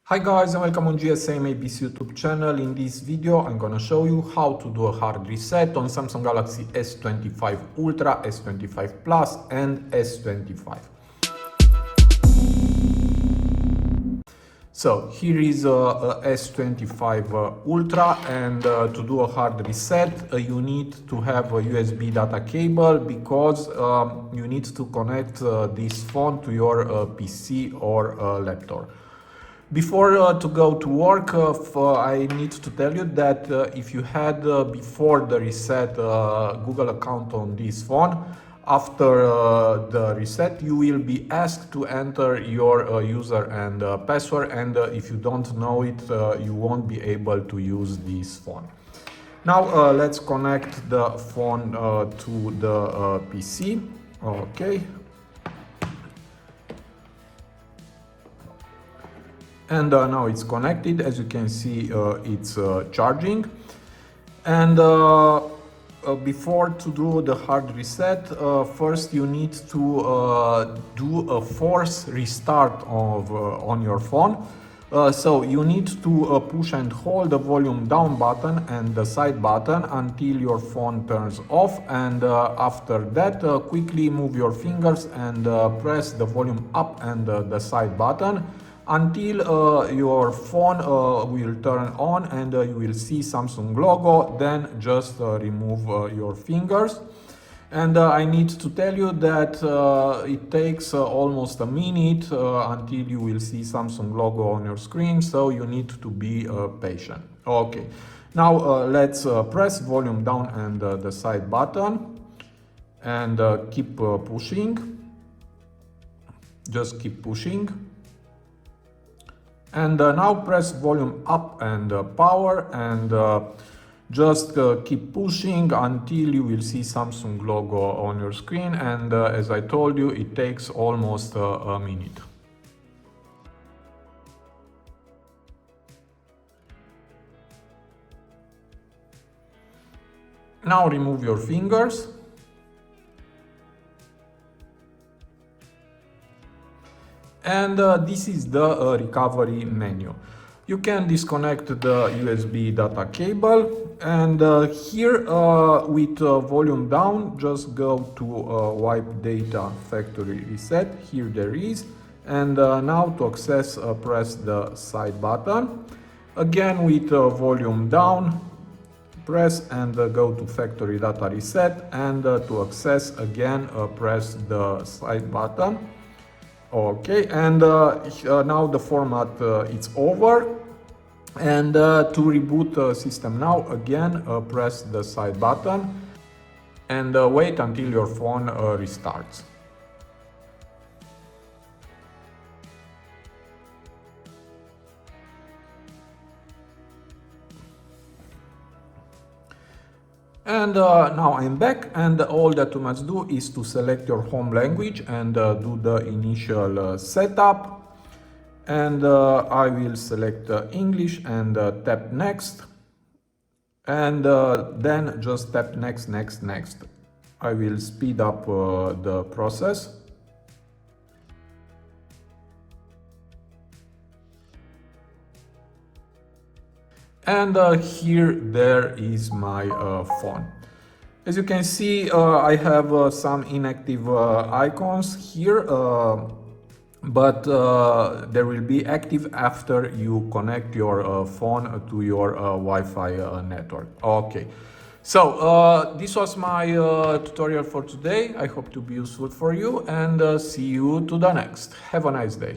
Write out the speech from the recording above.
Hi guys and welcome on GSM-ABC YouTube channel. In this video I'm gonna show you how to do a hard reset on Samsung Galaxy S25 Ultra, S25 Plus and S25. So here is a S25 Ultra, and to do a hard reset you need to have a USB data cable because you need to connect this phone to your PC or laptop. Before to go to work, I need to tell you that if you had before the reset Google account on this phone, after the reset you will be asked to enter your user and password, and if you don't know it you won't be able to use this phone. Now let's connect the phone to the PC. Okay. And now it's connected. As you can see, it's charging. And before to do the hard reset, first you need to do a force restart on your phone. So you need to push and hold the volume down button and the side button until your phone turns off, and after that quickly move your fingers and press the volume up and the side button until your phone will turn on and you will see Samsung logo. Then just remove your fingers. And I need to tell you that it takes almost a minute until you will see Samsung logo on your screen, so you need to be patient. Okay, now let's press volume down and the side button and keep pushing. Just keep pushing. And now press volume up and power, and just keep pushing until you will see Samsung logo on your screen. And as I told you, it takes almost a minute. Now remove your fingers. And this is the recovery menu. You can disconnect the USB data cable, and here with volume down, just go to wipe data factory reset. Here there is, and now to access press the side button. Again with volume down, press and go to factory data reset, and to access again press the side button. Okay, and now the format it's over, and to reboot the system now, again press the side button and wait until your phone restarts. And now I'm back, and all that you must do is to select your home language and do the initial setup. And I will select English and tap next, and then just tap next, next, next. I will speed up the process. And here there is my phone. As you can see, I have some inactive icons here, but there will be active after you connect your phone to your Wi-Fi network. Okay, so this was my tutorial for today. I hope to be useful for you, and see you to the next. Have a nice day.